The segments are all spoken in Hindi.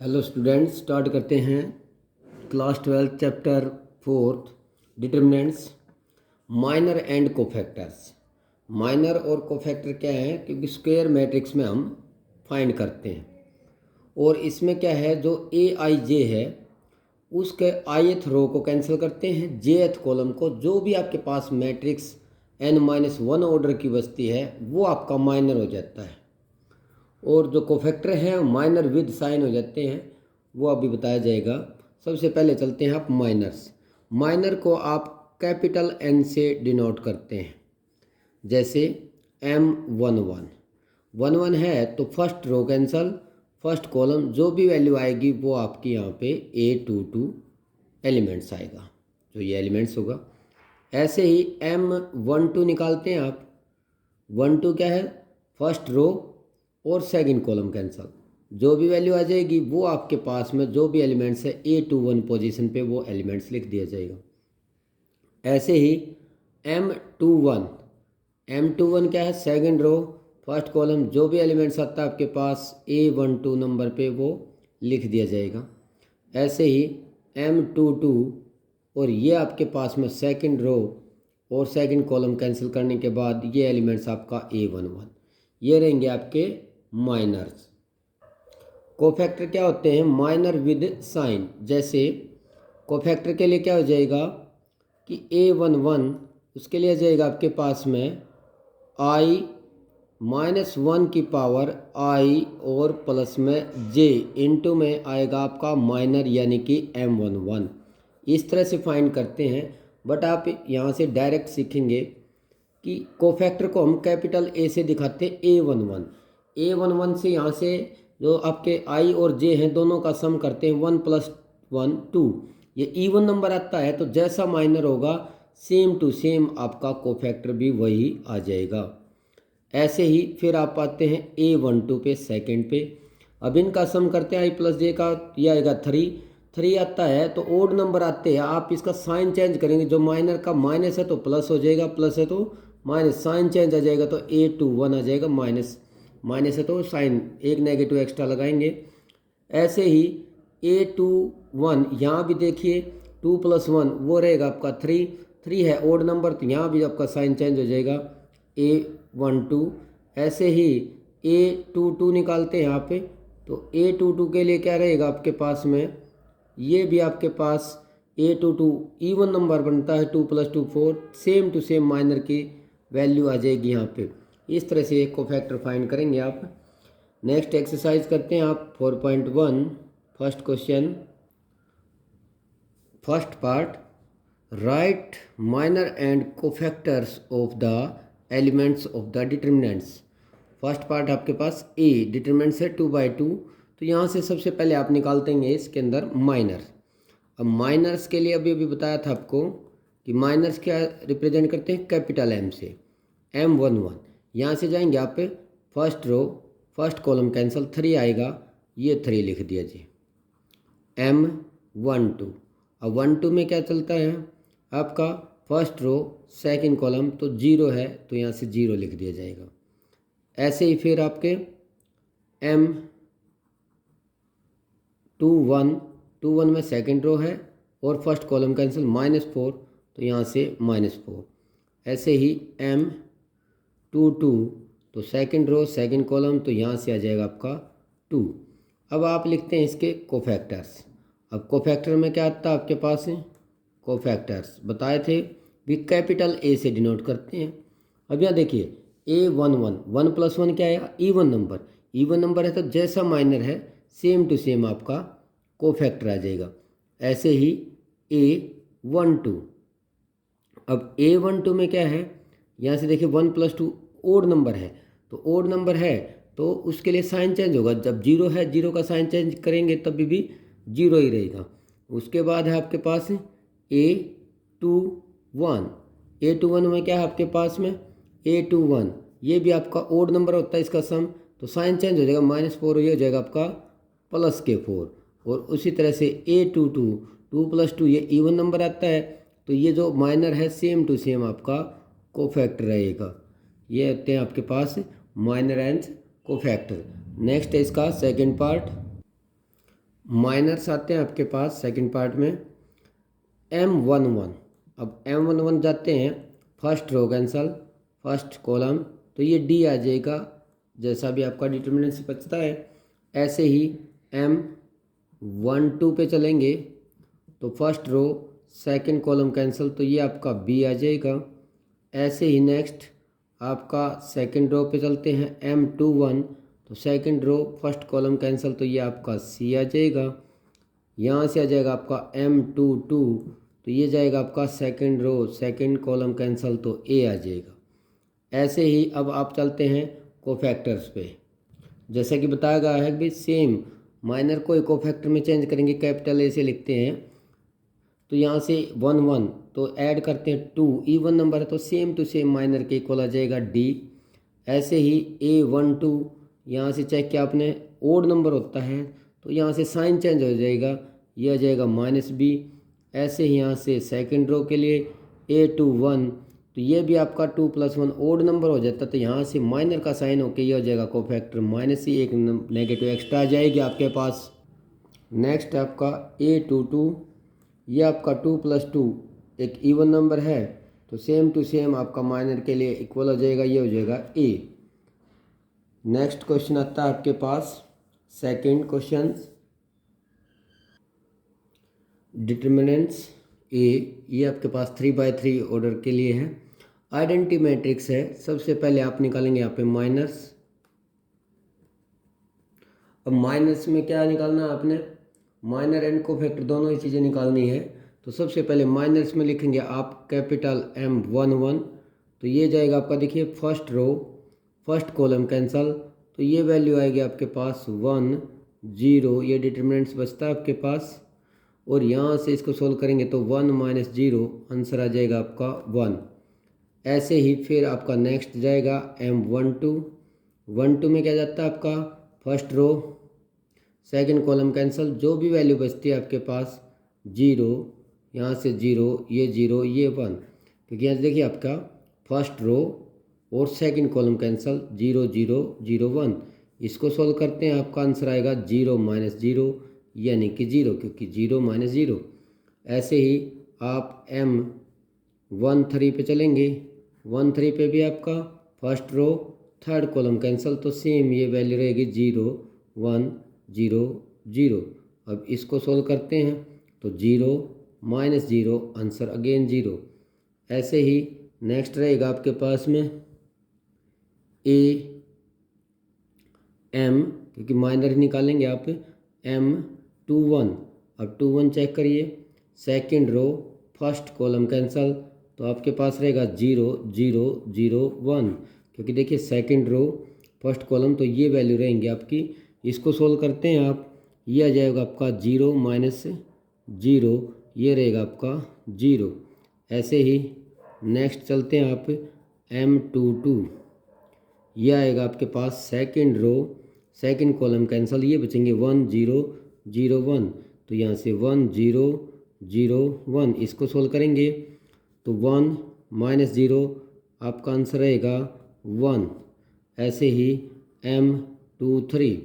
हेलो स्टूडेंट्स, स्टार्ट करते हैं class 12 chapter 4 determinants minor and cofactors. Minor और कोफैक्टर क्या है? क्योंकि स्क्वायर मैट्रिक्स में हम फाइंड करते हैं और इसमें क्या है, जो ए आई जे है उसके ith रो को कैंसिल करते हैं, jth कॉलम को। जो भी आपके पास मैट्रिक्स n-1 ऑर्डर की बचती है वो आपका माइनर हो जाता है और जो कोफैक्टर हैं माइनर विद साइन हो जाते हैं, वो अभी बताया जाएगा। सबसे पहले चलते हैं आप माइनर्स। माइनर को आप कैपिटल N से डिनोट करते हैं, जैसे M11 है तो first row cancel, first column जो भी वैल्यू आएगी वो आपकी यहाँ पे A22 एलिमेंट्स आएगा, जो ये एलिमेंट्स होगा। ऐसे ही M12 निकालते हैं आप। 12 क्या है? फर्स्ट रो और सेकंड कॉलम कैंसल, जो भी वैल्यू आ जाएगी वो आपके पास में जो भी एलिमेंट्स है A21 पोजीशन पे वो एलिमेंट्स लिख दिया जाएगा। ऐसे ही M21 क्या है? सेकंड रो फर्स्ट कॉलम, जो भी एलिमेंट्स आता है आपके पास A12 नंबर पे वो लिख दिया जाएगा। ऐसे ही M22 और ये आपके पास में सेकंड रो और सेकंड कॉलम कैंसिल करने के बाद ये एलिमेंट्स आपका A11, ये रहेंगे आपके माइनर्स। कोफैक्टर क्या होते हैं? Minor with sign. जैसे कोफैक्टर के लिए क्या हो जाएगा कि A11 उसके लिए आ जाएगा आपके पास में I-1 की पावर I और प्लस में J इंटू में आएगा आपका माइनर यानी कि M11। इस तरह से फाइंड करते हैं, बट आप यहाँ से डायरेक्ट सीखेंगे कि कोफैक्टर को हम कैपिटल A से दिखाते हैं A11 से यहाँ से जो आपके I और J हैं दोनों का सम करते हैं 1 + 1 2। ये इवन नंबर आता है तो जैसा माइनर होगा सेम टू सेम आपका कोफैक्टर भी वही आ जाएगा। ऐसे ही फिर आप आते हैं A12 पे, सेकंड पे। अब इनका सम करते हैं I + J का, ये आएगा 3 आता है तो ओड नंबर आते हैं। आप इसका साइन चेंज करेंगे, जो माइनर का माइनस है तो प्लस हो जाएगा, प्लस है तो माइनस, साइन चेंज आ जाएगा तो A21 आ जाएगा, माइनस है तो साइन एक नेगेटिव एक्स्ट्रा लगाएंगे। ऐसे ही A21 यहाँ भी देखिए 2 + 1 वो रहेगा आपका 3 है ओड नंबर, तो यहाँ भी आपका साइन चेंज हो जाएगा A12। ऐसे ही A22 निकालते हैं यहाँ पे, तो A22 के लिए क्या रहेगा आपके पास में, ये भी आपके पास A22 इवन नंबर बनता है, 2 + 2 4, सेम टू सेम माइनर की वैल्यू आ जाएगी यहाँ पे। इस तरह से एक कोफैक्टर फाइंड करेंगे आप। नेक्स्ट एक्सरसाइज करते हैं आप 4.1 first question, first part, right minor and cofactors of the elements of the determinants. First part आपके पास ए डिटर्मिनेंट्स है 2/2, तो यहाँ से सबसे पहले आप निकालते हैं इसके अंदर माइनर। अब माइनर्स के लिए अभी बताया था आपको कि माइनर्स क्या रिप्रेजेंट करते हैं कैपिटल M से, M11। यहाँ से जाएंगे आप पे, first row first column cancel, 3 आएगा, ये 3 लिख दिया जी। M12, अब 12 में क्या चलता है आपका, फर्स्ट रो सेकंड कॉलम, तो 0 है तो यहाँ से 0 लिख दिया जाएगा। ऐसे ही फिर आपके M21 में सेकंड रो है और फर्स्ट कॉलम कैंसिल, -4 तो यहाँ से -4। ऐसे ही M22 तो सेकंड रो सेकंड कॉलम, तो यहाँ से आ जाएगा आपका 2। अब आप लिखते हैं इसके कोफैक्टर्स। अब कोफैक्टर में क्या आता है आपके पास है, कोफैक्टर्स बताए थे भी कैपिटल A से डिनोट करते हैं। अब यहाँ देखिए A11 1 + 1 क्या है, इवन नंबर है तो जैसा माइनर है सेम टू सेम आपका कोफैक्टर आ जाएगा। ऐसे ही A12, अब A12 में क्या है, यहाँ से देखिए 1 + 2 ओड नंबर है, तो ओड नंबर है तो उसके लिए साइन चेंज होगा। जब 0 है 0 का साइन चेंज करेंगे तब भी 0 ही रहेगा। उसके बाद है आपके पास A21 में क्या है आपके पास में A21, ये भी आपका ओड नंबर होता है इसका सम, तो साइन चेंज हो जाएगा, -4 ये हो जाएगा आपका +4। और उसी तरह से A22 2 + 2 ये इवन नंबर आता है, तो ये जो माइनर है सेम टू सेम आपका कोफैक्टर रहेगा। ये होते हैं आपके पास माइनर एंड कोफैक्टर। नेक्स्ट है इसका सेकंड पार्ट, माइनर्स आते हैं आपके पास सेकंड पार्ट में M11। अब M11 जाते हैं, first row cancel, first column, तो ये D आ जाएगा जैसा भी आपका डिटर्मिनेंट से बचता है। ऐसे ही M12 पे चलेंगे तो first row second column cancel, तो ये आपका B आ जाएगा। ऐसे ही नेक्स्ट आपका सेकंड रो पे चलते हैं M21, तो second row first column cancel, तो ये आपका C आ जाएगा। यहाँ से आ जाएगा आपका M22, तो ये जाएगा आपका second row second column cancel, तो A आ जाएगा। ऐसे ही अब आप चलते हैं कोफैक्टर्स पे। जैसा कि बताया गया है कि सेम माइनर को एक कोफैक्टर में चेंज करेंगे, कैपिटल A से लिखते हैं, तो यहाँ से 1 1 तो ऐड करते हैं 2, इवन नंबर है तो सेम टू सेम माइनर के इक्वल आ जाएगा D। ऐसे ही A12 यहाँ से चेक किया आपने, ओड नंबर होता है तो यहाँ से साइन चेंज हो जाएगा, ये आ जाएगा -B। ऐसे ही यहाँ से सेकंड रो के लिए A21, तो ये भी आपका 2 + 1 ओड नंबर हो जाता है, तो यहाँ से माइनर का साइन होके ये हो जाएगा कोफैक्टर -C, एक नेगेटिव एक्स्ट्रा आ जाएगी आपके पास। नेक्स्ट आपका A22, ये आपका 2 + 2 एक इवन नंबर है, तो सेम टू सेम आपका माइनर के लिए इक्वल हो जाएगा, ये हो जाएगा A। नेक्स्ट क्वेश्चन आता है आपके पास सेकंड क्वेश्चन, डिटर्मिनेंट्स A, ये आपके पास 3/3 ऑर्डर के लिए है। आइडेंटिटी मैट्रिक्स है, सबसे पहले आप निकालेंगे यहाँ पे माइनस। अब माइनस में क्या निकालना है आपने, माइनर एंड कोफैक्टर दोनों ही चीज़ें निकालनी है। तो सबसे पहले माइनर्स में लिखेंगे आप कैपिटल M11, तो ये जाएगा आपका, देखिए first row first column cancel, तो ये वैल्यू आएगी आपके पास 1 0, ये डिटर्मिनेंट्स बचता है आपके पास। और यहाँ से इसको सोल्व करेंगे तो 1 - 0 आंसर आ जाएगा आपका 1। ऐसे ही फिर आपका नेक्स्ट जाएगा M12 में क्या जाता है आपका, first row second column cancel, जो भी वैल्यू बचती है आपके पास 0, यहाँ से 0, ये 0, ये 1, क्योंकि यहाँ देखिए आपका फर्स्ट रो और सेकंड कॉलम कैंसल 0 0 0 1, इसको सोल्व करते हैं आपका आंसर आएगा 0 - 0 यानी कि 0, क्योंकि 0 - 0। ऐसे ही आप M13 पे चलेंगे, 13 पे भी आपका first row third column cancel, तो सेम ये वैल्यू रहेगी 0 1 0 0। अब इसको सोल्व करते हैं तो 0 - 0 आंसर अगेन 0। ऐसे ही नेक्स्ट रहेगा आपके पास में AM, क्योंकि माइनर निकालेंगे आप, M21। अब 21 चेक करिए, second row first column cancel, तो आपके पास रहेगा 0 0 0 1, क्योंकि देखिए सेकंड रो फर्स्ट कॉलम, तो ये वैल्यू रहेंगी आपकी। इसको सोल्व करते हैं आप, ये आ जाएगा आपका 0 - 0, ये रहेगा आपका 0। ऐसे ही नेक्स्ट चलते हैं आप M22, ये आएगा आपके पास second row second column cancel, ये बचेंगे 1 0 0 1, तो यहाँ से 1 0 0 1, इसको सोल्व करेंगे तो 1 - 0 आपका आंसर रहेगा 1। ऐसे ही M23,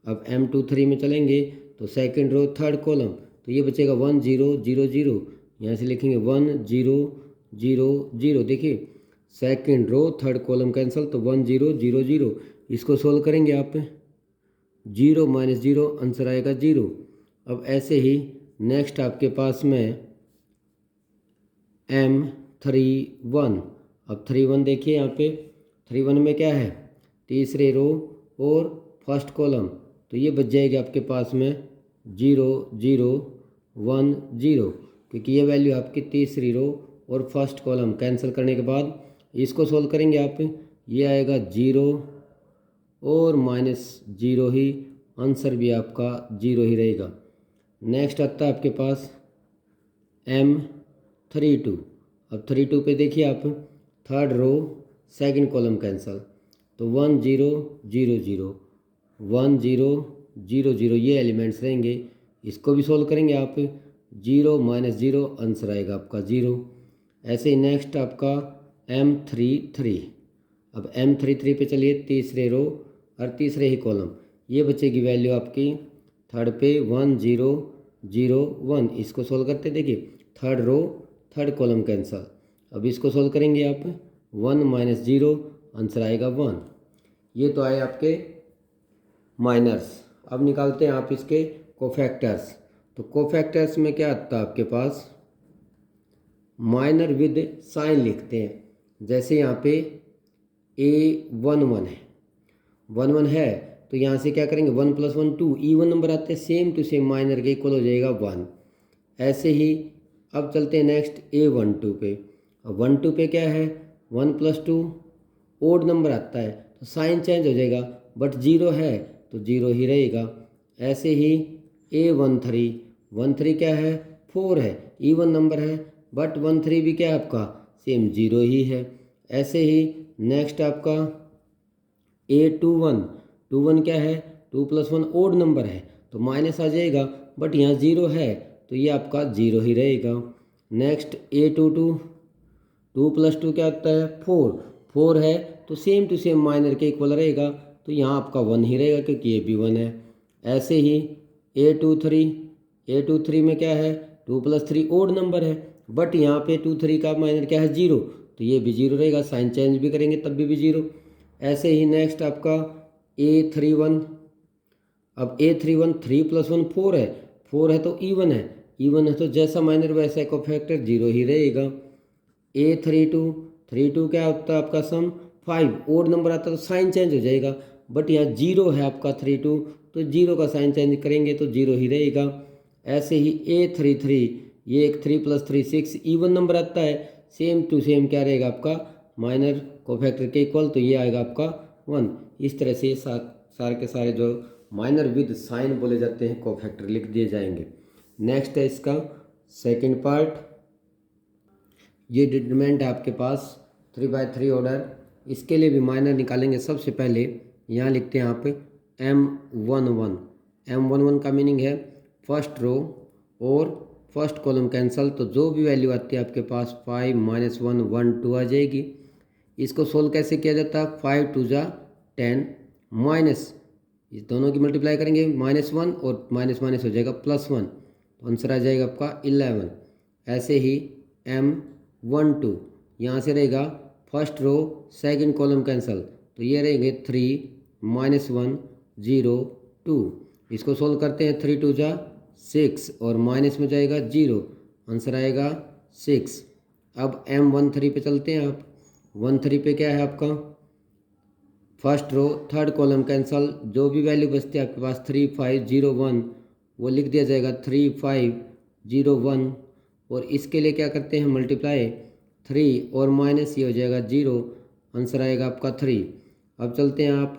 अब M23 में चलेंगे तो सेकंड रो थर्ड कॉलम, तो ये बचेगा 1 0 0 0, यहाँ से लिखेंगे 1 0 0 0, देखिए second row third column cancel, तो 1 0 0 0, इसको सोल्व करेंगे आप 0 - 0 आंसर आएगा 0। अब ऐसे ही नेक्स्ट आपके पास में M31, अब 31 देखिए यहाँ पे 31 में क्या है, तीसरे रो और फर्स्ट कॉलम, तो ये बच जाएगी आपके पास में 0 0 1 0, क्योंकि ये वैल्यू आपकी तीसरी रो और फर्स्ट कॉलम कैंसिल करने के बाद इसको सोल्व करेंगे आप, ये आएगा 0 और -0 ही, आंसर भी आपका 0 ही रहेगा। नेक्स्ट आता है आपके पास M32। अब 32 पे देखिए आप, third row second column cancel, तो 1 0 0 0 1 0 0 0, ये एलिमेंट्स रहेंगे, इसको भी सोल्व करेंगे आप 0 - 0 आंसर आएगा आपका 0। ऐसे ही नेक्स्ट आपका M33, अब M33 पे चलिए, तीसरे रो और तीसरे ही कॉलम, ये बचेगी वैल्यू आपकी थर्ड पे 1 0 0 1, इसको सोल्व करते देखिए, third row third column cancel. अब इसको सोल्व करेंगे आप, 1 माइनस 0, आंसर आएगा 1। ये तो आए आपके माइनर्स। अब निकालते हैं आप इसके कोफैक्टर्स। तो कोफैक्टर्स में क्या आता है आपके पास, माइनर विद साइन लिखते हैं। जैसे यहाँ पे A11 है, 1 1 है, तो यहाँ से क्या करेंगे, 1 + 1 2, इवन नंबर आते हैं, सेम टू सेम माइनर के इक्वल हो जाएगा 1। ऐसे ही अब चलते हैं नेक्स्ट A12 पे। अब 1 2 पे क्या है, 1 + 2 ओड नंबर आता है तो साइन चेंज हो जाएगा, बट 0 है तो 0 ही रहेगा। ऐसे ही A13, 13 क्या है, 4 है, इवन नंबर है, बट 13 भी क्या है आपका, सेम 0 ही है। ऐसे ही नेक्स्ट आपका A21, 21 क्या है, 2 + 1 ओड नंबर है तो माइनस आ जाएगा, बट यहाँ 0 है तो ये आपका 0 ही रहेगा। नेक्स्ट A22, 2 + 2 क्या होता है, 4, 4 है तो सेम टू सेम माइनर के इक्वल रहेगा, तो यहाँ आपका 1 ही रहेगा क्योंकि ये भी 1 है। ऐसे ही A23, A23 में क्या है, 2 + 3 ओड नंबर है, बट यहाँ पे 2 3 का माइनर क्या है, 0, तो ये भी 0 रहेगा, साइन चेंज भी करेंगे तब भी 0। ऐसे ही नेक्स्ट आपका A31, अब A31 3 + 1 4 है, 4 है तो इवन है, इवन है तो जैसा माइनर वैसा कोफैक्टर 0 ही रहेगा। A32, 32 क्या होता है आपका सम, 5, ओड नंबर आता है तो साइन चेंज हो जाएगा, बट यहाँ 0 है आपका 32, तो 0 का साइन चेंज करेंगे तो 0 ही रहेगा। ऐसे ही A33, ये एक 3 + 3 6, इवन नंबर आता है, सेम टू सेम क्या रहेगा आपका, माइनर कोफैक्टर के इक्वल, तो ये आएगा आपका 1। इस तरह से सारे के सारे जो माइनर विद साइन बोले जाते हैं कोफैक्टर लिख दिए जाएंगे। नेक्स्ट है इसका सेकंड पार्ट, ये डिटरमिनेंट है आपके पास 3/3 ऑर्डर। इसके लिए भी माइनर निकालेंगे। सबसे पहले यहाँ लिखते हैं आप M11, M11 का मीनिंग है फर्स्ट रो और फर्स्ट कॉलम कैंसल, तो जो भी वैल्यू आती है आपके पास 5 - 1 1 2 आ जाएगी। इसको सोल्व कैसे किया जाता है, 5 2 जा 10 माइनस, इस दोनों की मल्टीप्लाई करेंगे, -1 और माइनस माइनस हो जाएगा +1, तो आंसर आ जाएगा आपका 11। ऐसे ही M12, यहाँ से रहेगा first row second column cancel, तो ये रहेंगे 3 - 1 0 2। इसको सोल्व करते हैं, 3 2 जा 6 और माइनस में जाएगा 0, आंसर आएगा 6। अब M13 पे चलते हैं आप। 13 पे क्या है आपका, first row third column cancel, जो भी वैल्यू बचती है आपके पास 3 5 0 1 वो लिख दिया जाएगा 3 5 0 1, और इसके लिए क्या करते हैं, मल्टीप्लाई 3 और माइनस ये हो जाएगा 0, आंसर आएगा आपका 3। अब चलते हैं आप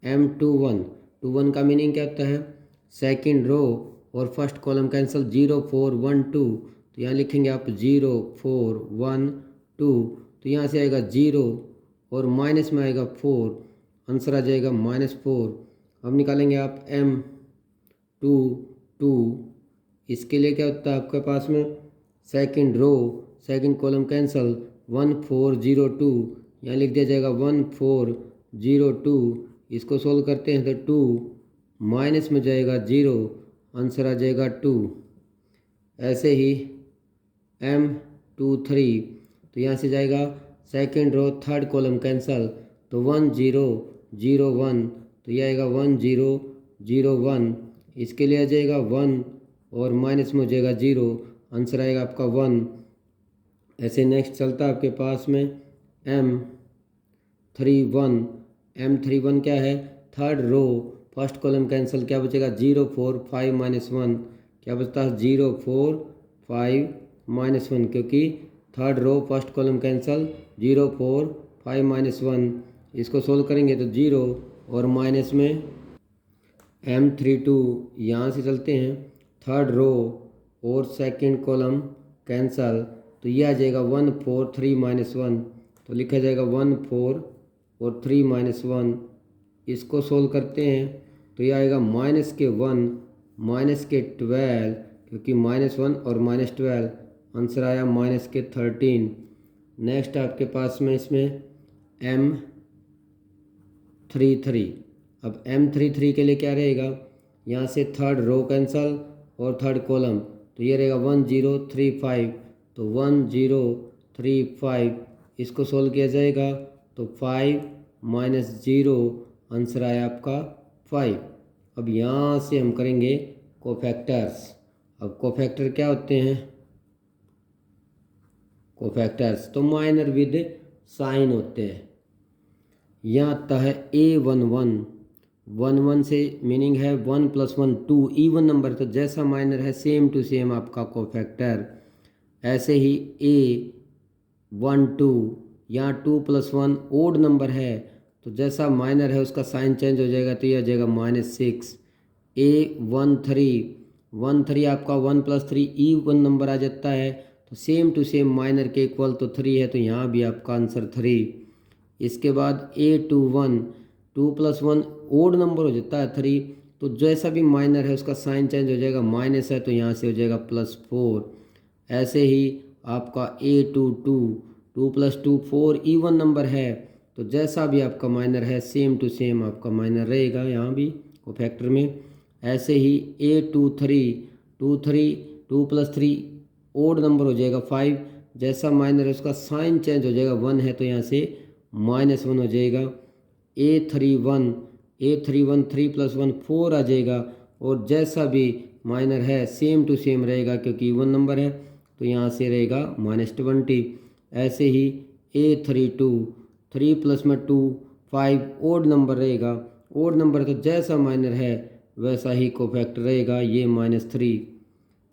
M21, 21 का मीनिंग क्या होता है, सेकंड रो और फर्स्ट कॉलम कैंसल, 0 4 1 2, तो यहाँ लिखेंगे आप 0 4 1 2, तो यहाँ से आएगा 0 और माइनस में आएगा 4, आंसर आ जाएगा -4। अब निकालेंगे आप M22, इसके लिए क्या होता है आपके पास में, second row second column cancel, 1 4 0 2, यहाँ लिख दिया जाएगा 1 4 0 2। इसको सोल्व करते हैं तो 2 माइनस में जाएगा 0, आंसर आ जाएगा 2। ऐसे ही M23, तो यहाँ से जाएगा second row third column cancel, तो 1 0 0 1, तो ये आएगा 1 0 0 1, इसके लिए आ जाएगा 1 और माइनस में हो जाएगा 0, आंसर आएगा आपका 1। ऐसे नेक्स्ट चलता है आपके पास में M31, M31 क्या है, third row first column cancel, क्या बचेगा 0 4 5 -1, क्या बचता है 0 4 5 -1, क्योंकि third row first column cancel 0 4 5 -1, इसको सोल्व करेंगे तो 0 और माइनस में M32, यहाँ से चलते हैं थर्ड रो और सेकंड कॉलम कैंसल, तो ये आ जाएगा 1 4 3 -1, तो लिखा जाएगा 1 4 और 3 -1। इसको सोल्व करते हैं तो ये आएगा -1 -12, क्योंकि -1 और -12, आंसर आया -13। नेक्स्ट आपके पास में इसमें M33, अब M33 के लिए क्या रहेगा, यहाँ से थर्ड रो कैंसल और थर्ड कॉलम, तो ये रहेगा 1035। तो 1035 इसको सोल्व किया जाएगा तो 5 माइनस 0, आंसर आया आपका 5। अब यहाँ से हम करेंगे कोफैक्टर्स। अब कोफैक्टर क्या होते हैं? कोफैक्टर्स तो माइनर विद साइन होते हैं। यहाँ आता है A11, 11 से मीनिंग है 1 + 1 2, इवन नंबर, तो जैसा माइनर है सेम टू सेम आपका कोफैक्टर। ऐसे ही A12, यहाँ 2 + 1 ओड नंबर है, तो जैसा माइनर है उसका साइन चेंज हो जाएगा, तो ये आ जाएगा -6। A13 आपका 1 + 3 इवन नंबर आ जाता है, तो सेम टू सेम माइनर के इक्वल तो 3 है, तो यहाँ भी आपका आंसर 3। इसके बाद A21, 2 + 1 ओड नंबर हो जाता है 3, तो जैसा भी माइनर है उसका साइन चेंज हो जाएगा, माइनस है तो यहाँ से हो जाएगा +4। ऐसे ही आपका A22, 2 + 2 4 इवन नंबर है, तो जैसा भी आपका माइनर है सेम टू सेम आपका माइनर रहेगा यहाँ भी कोफैक्टर में। ऐसे ही A23, 2 + 3 ओड नंबर हो जाएगा 5, जैसा माइनर है उसका साइन चेंज हो जाएगा, 1 है तो यहाँ से -1 हो जाएगा। A31, 3 + 1 4 आ जाएगा, और जैसा भी माइनर है सेम टू सेम रहेगा क्योंकि इवन नंबर है, तो यहाँ से रहेगा -20। ऐसे ही A32, 3 + 2 5 ओड नंबर रहेगा, ओड नंबर तो जैसा माइनर है वैसा ही कोफैक्टर रहेगा, ये -3,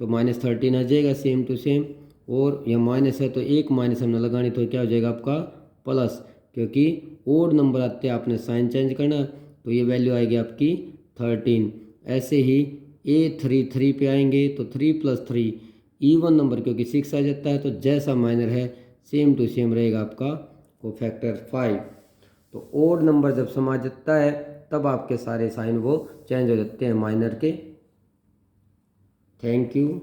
तो -13 आ जाएगा सेम टू सेम। और यह माइनस है तो एक माइनस हमने लगानी, तो क्या हो जाएगा आपका प्लस, क्योंकि ओड नंबर आते हैं आपने साइन चेंज करना, तो ये वैल्यू आएगी आपकी 13। ऐसे ही A33 पे आएंगे तो 3 + 3 इवन नंबर क्योंकि 6 आ जाता है, तो जैसा माइनर है सेम टू सेम रहेगा आपका कोफैक्टर 5। तो ओड नंबर जब समा जाता है तब आपके सारे साइन वो चेंज हो जाते हैं माइनर के। Thank you.